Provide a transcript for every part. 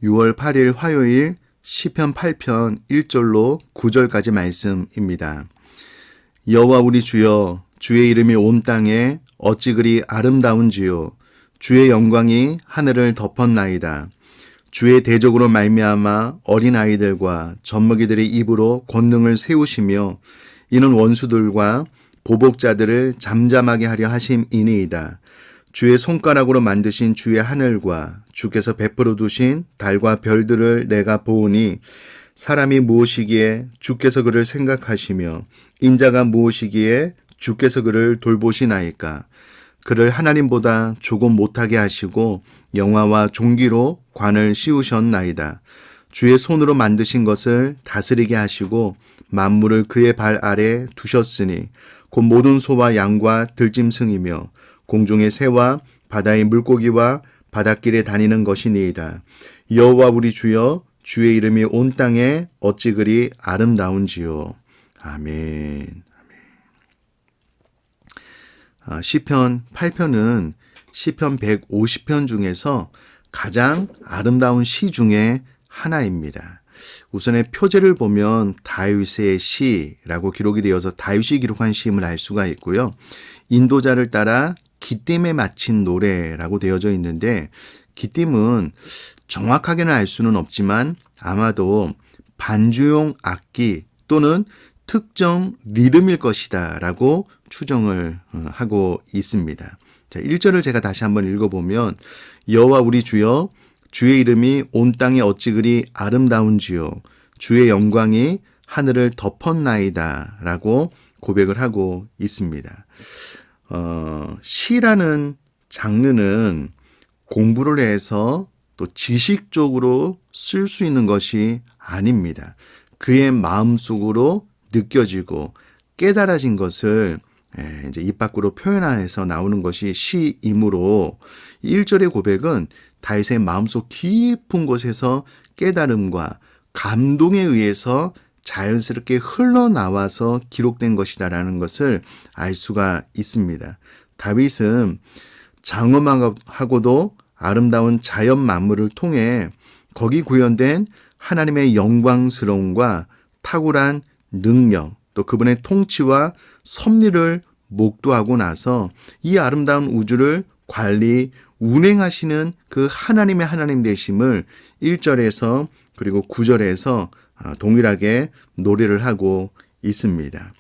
6월 8일 화요일 시편 8편 1절로 9절까지 말씀입니다. 여호와 우리 주여, 주의 이름이 온 땅에 어찌 그리 아름다운지요. 주의 영광이 하늘을 덮었나이다. 주의 대적으로 말미암아 어린아이들과 젖먹이들의 입으로 권능을 세우시며 이는 원수들과 보복자들을 잠잠하게 하려 하심이니이다. 주의 손가락으로 만드신 주의 하늘과 주께서 베풀어 두신 달과 별들을 내가 보으니 사람이 무엇이기에 주께서 그를 생각하시며 인자가 무엇이기에 주께서 그를 돌보시나이까. 그를 하나님보다 조금 못하게 하시고 영화와 종기로 관을 씌우셨나이다. 주의 손으로 만드신 것을 다스리게 하시고 만물을 그의 발 아래 두셨으니 곧 모든 소와 양과 들짐승이며 공중의 새와 바다의 물고기와 바닷길에 다니는 것이니이다. 여호와 우리 주여, 주의 이름이 온 땅에 어찌 그리 아름다운지요. 아멘. 시편 8편은 시편 150편 중에서 가장 아름다운 시 중에 하나입니다. 우선의 표제를 보면 다윗의 시라고 기록이 되어서 다윗이 기록한 시임을 알 수가 있고요. 인도자를 따라 기띔에 마친 노래라고 되어져 있는데, 기띔은 정확하게는 알 수는 없지만 아마도 반주용 악기 또는 특정 리듬일 것이다 라고 추정을 하고 있습니다. 자, 1절을 제가 다시 한번 읽어보면 여호와 우리 주여, 주의 이름이 온 땅에 어찌 그리 아름다운지요. 주의 영광이 하늘을 덮었나이다 라고 고백을 하고 있습니다. 시라는 장르는 공부를 해서 또 지식적으로 쓸 수 있는 것이 아닙니다. 그의 마음속으로 느껴지고 깨달아진 것을 이제 입 밖으로 표현해서 나오는 것이 시이므로 1절의 고백은 다윗의 마음속 깊은 곳에서 깨달음과 감동에 의해서 자연스럽게 흘러나와서 기록된 것이다라는 것을 알 수가 있습니다. 다윗은 장엄하고도 아름다운 자연 만물을 통해 거기 구현된 하나님의 영광스러움과 탁월한 능력, 또 그분의 통치와 섭리를 목도하고 나서 이 아름다운 우주를 관리, 운행하시는 그 하나님의 하나님 되심을 1절에서 그리고 9절에서 동일하게 노래를 하고 있습니다.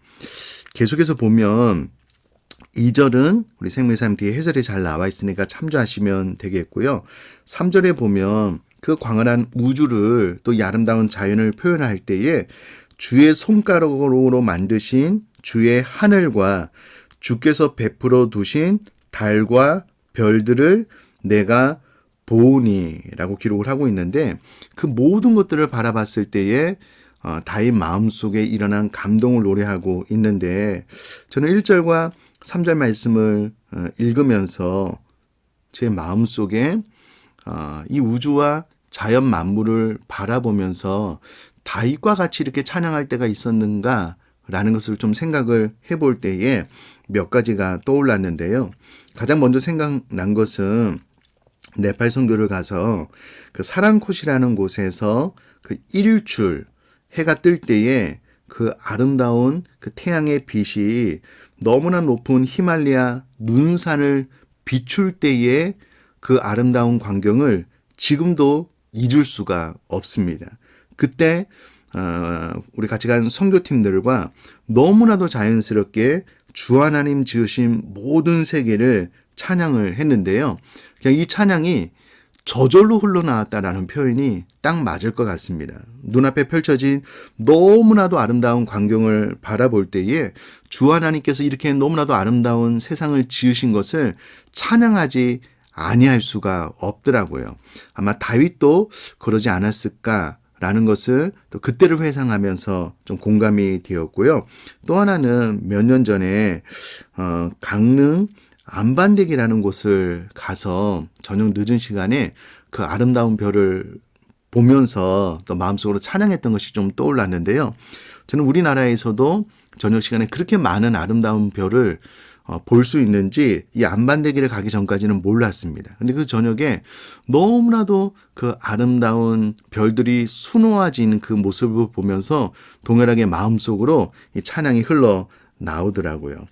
계속해서 보면 2절은 우리 생명의 뒤에 해설이 잘 나와 있으니까 참조하시면 되겠고요. 3절에 보면 그 광활한 우주를 또 이 아름다운 자연을 표현할 때에 주의 손가락으로 만드신 주의 하늘과 주께서 베풀어 두신 달과 별들을 내가 보으니 라고 기록을 하고 있는데, 그 모든 것들을 바라봤을 때에 다윗 마음속에 일어난 감동을 노래하고 있는데, 저는 1절과 3절 말씀을 읽으면서 제 마음속에 이 우주와 자연 만물을 바라보면서 다윗과 같이 이렇게 찬양할 때가 있었는가 라는 것을 좀 생각을 해볼 때에 몇 가지가 떠올랐는데요. 가장 먼저 생각난 것은 네팔 선교를 가서 그 사랑콧이라는 곳에서 그 일출, 해가 뜰 때에 그 아름다운 그 태양의 빛이 너무나 높은 히말라야 눈산을 비출 때에 그 아름다운 광경을 지금도 잊을 수가 없습니다. 그때 우리 같이 간 선교팀들과 너무나도 자연스럽게 주 하나님 지으신 모든 세계를 찬양을 했는데요. 그냥 이 찬양이 저절로 흘러나왔다라는 표현이 딱 맞을 것 같습니다. 눈앞에 펼쳐진 너무나도 아름다운 광경을 바라볼 때에 주 하나님께서 이렇게 너무나도 아름다운 세상을 지으신 것을 찬양하지 아니할 수가 없더라고요. 아마 다윗도 그러지 않았을까라는 것을 또 그때를 회상하면서 좀 공감이 되었고요. 또 하나는 몇 년 전에 강릉 안반대기라는 곳을 가서 저녁 늦은 시간에 그 아름다운 별을 보면서 또 마음속으로 찬양했던 것이 좀 떠올랐는데요. 저는 우리나라에서도 저녁 시간에 그렇게 많은 아름다운 별을 볼 수 있는지 이 안반대기를 가기 전까지는 몰랐습니다. 근데 그 저녁에 너무나도 그 아름다운 별들이 수놓아진 그 모습을 보면서 동일하게 마음속으로 이 찬양이 흘러 나오더라고요.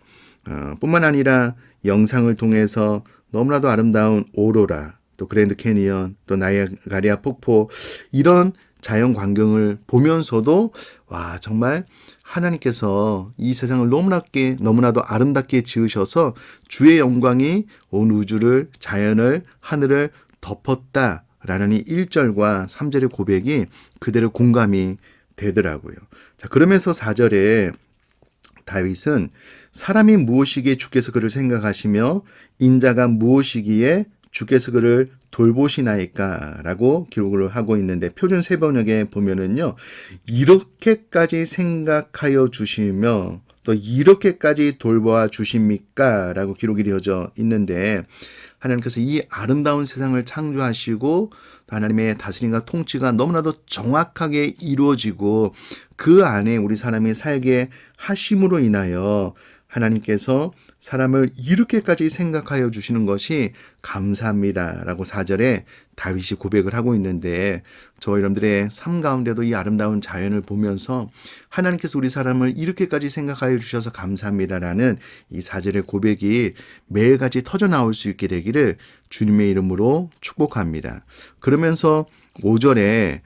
뿐만 아니라 영상을 통해서 너무나도 아름다운 오로라, 또 그랜드 캐니언, 또 나이아가라 폭포 이런 자연 광경을 보면서도 와 정말 하나님께서 이 세상을 너무나도 아름답게 지으셔서 주의 영광이 온 우주를 자연을 하늘을 덮었다라는 이 1절과 3절의 고백이 그대로 공감이 되더라고요. 자, 그러면서 4절에 다윗은 사람이 무엇이기에 주께서 그를 생각하시며 인자가 무엇이기에 주께서 그를 돌보시나이까 라고 기록을 하고 있는데 표준 세번역에 보면은요 이렇게까지 생각하여 주시며 또 이렇게까지 돌보아 주십니까 라고 기록이 되어져 있는데 하나님께서 이 아름다운 세상을 창조하시고 하나님의 다스림과 통치가 너무나도 정확하게 이루어지고 그 안에 우리 사람이 살게 하심으로 인하여 하나님께서 사람을 이렇게까지 생각하여 주시는 것이 감사합니다 라고 4절에 다윗이 고백을 하고 있는데 저와 여러분들의 삶 가운데도 이 아름다운 자연을 보면서 하나님께서 우리 사람을 이렇게까지 생각하여 주셔서 감사합니다라는 이 4절의 고백이 매일같이 터져나올 수 있게 되기를 주님의 이름으로 축복합니다. 그러면서 5절에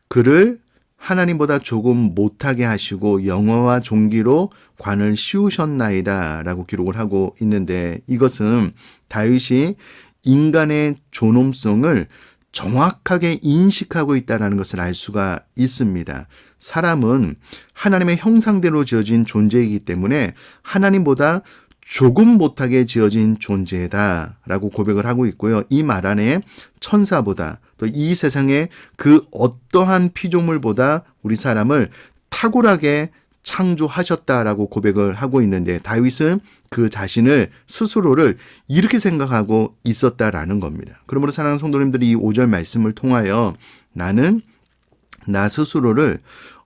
그를 하나님보다 조금 못하게 하시고 영화와 종기로 관을 씌우셨나이다 라고 기록을 하고 있는데 이것은 다윗이 인간의 존엄성을 정확하게 인식하고 있다는 것을 알 수가 있습니다. 사람은 하나님의 형상대로 지어진 존재이기 때문에 하나님보다 조금 못하게 지어진 존재다 라고 고백을 하고 있고요. 이 말 안에 천사보다 또 이 세상의 그 어떠한 피조물보다 우리 사람을 탁월하게 창조하셨다라고 고백을 하고 있는데 다윗은 그 자신을 스스로를 이렇게 생각하고 있었다라는 겁니다. 그러므로 사랑하는 성도님들이 이 5절 말씀을 통하여 나는 나 스스로를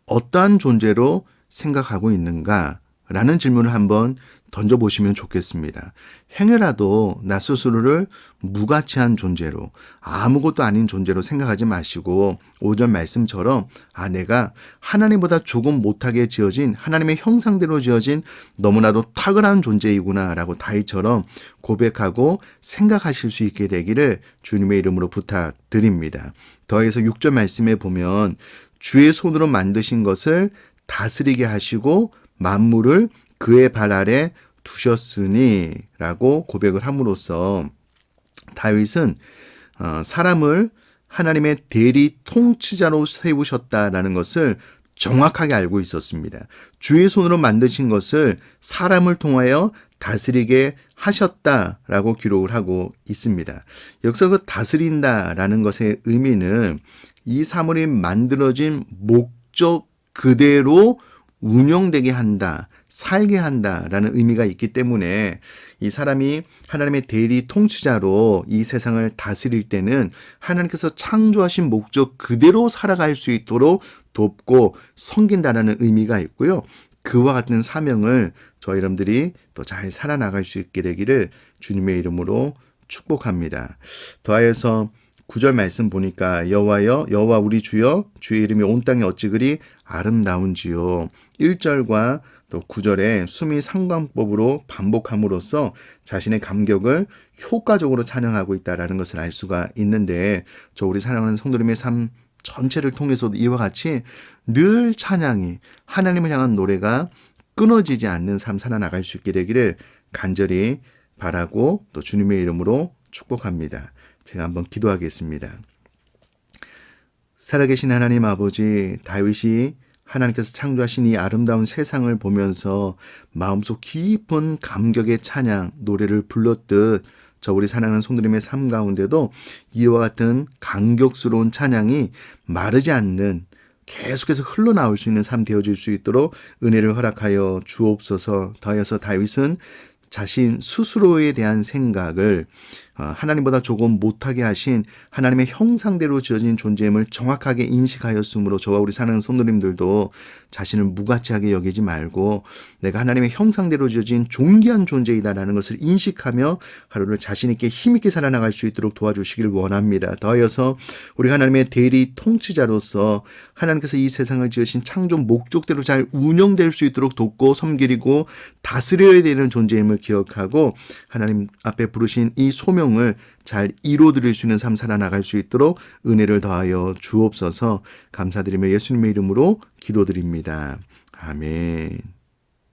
어떠한 존재로 생각하고 있는가 라는 질문을 한번 던져보시면 좋겠습니다. 행여라도 나 스스로를 무가치한 존재로 아무것도 아닌 존재로 생각하지 마시고 5절 말씀처럼 내가 하나님보다 조금 못하게 지어진 하나님의 형상대로 지어진 너무나도 탁월한 존재이구나 라고 다윗처럼 고백하고 생각하실 수 있게 되기를 주님의 이름으로 부탁드립니다. 더해서 6절 말씀에 보면 주의 손으로 만드신 것을 다스리게 하시고 만물을 그의 발 아래 두셨으니 라고 고백을 함으로써 다윗은 사람을 하나님의 대리 통치자로 세우셨다라는 것을 정확하게 알고 있었습니다. 주의 손으로 만드신 것을 사람을 통하여 다스리게 하셨다라고 기록을 하고 있습니다. 여기서 그 다스린다라는 것의 의미는 이 사물이 만들어진 목적 그대로 운영되게 한다, 살게 한다라는 의미가 있기 때문에 이 사람이 하나님의 대리 통치자로 이 세상을 다스릴 때는 하나님께서 창조하신 목적 그대로 살아갈 수 있도록 돕고 섬긴다라는 의미가 있고요. 그와 같은 사명을 저희 여러분들이 또 잘 살아나갈 수 있게 되기를 주님의 이름으로 축복합니다. 더하여서 9절 말씀 보니까 여호와여 여호와 우리 주여 주의 이름이 온 땅에 어찌 그리 아름다운지요. 1절과 또 9절에 수미 상관법으로 반복함으로써 자신의 감격을 효과적으로 찬양하고 있다는 것을 알 수가 있는데 저 우리 사랑하는 성도님의 삶 전체를 통해서도 이와 같이 늘 찬양이 하나님을 향한 노래가 끊어지지 않는 삶 살아나갈 수 있게 되기를 간절히 바라고 또 주님의 이름으로 축복합니다. 제가 한번 기도하겠습니다. 살아계신 하나님 아버지, 다윗이 하나님께서 창조하신 이 아름다운 세상을 보면서 마음속 깊은 감격의 찬양, 노래를 불렀듯 저 우리 사랑하는 성도님의 삶 가운데도 이와 같은 감격스러운 찬양이 마르지 않는 계속해서 흘러나올 수 있는 삶 되어질 수 있도록 은혜를 허락하여 주옵소서. 더해서 다윗은 자신 스스로에 대한 생각을 하나님보다 조금 못하게 하신 하나님의 형상대로 지어진 존재임을 정확하게 인식하였으므로 저와 우리 사랑하는 성도님들도 자신을 무가치하게 여기지 말고 내가 하나님의 형상대로 지어진 존귀한 존재이다라는 것을 인식하며 하루를 자신 있게 힘있게 살아나갈 수 있도록 도와주시길 원합니다. 더하여서 우리 하나님의 대리 통치자로서 하나님께서 이 세상을 지으신 창조 목적대로 잘 운영될 수 있도록 돕고 섬기고 다스려야 되는 존재임을 기억하고 하나님 앞에 부르신 이 소명을 잘 이루어드릴 수 있는 삶 살아나갈 수 있도록 은혜를 더하여 주옵소서. 감사드리며 예수님의 이름으로 기도드립니다. 아멘.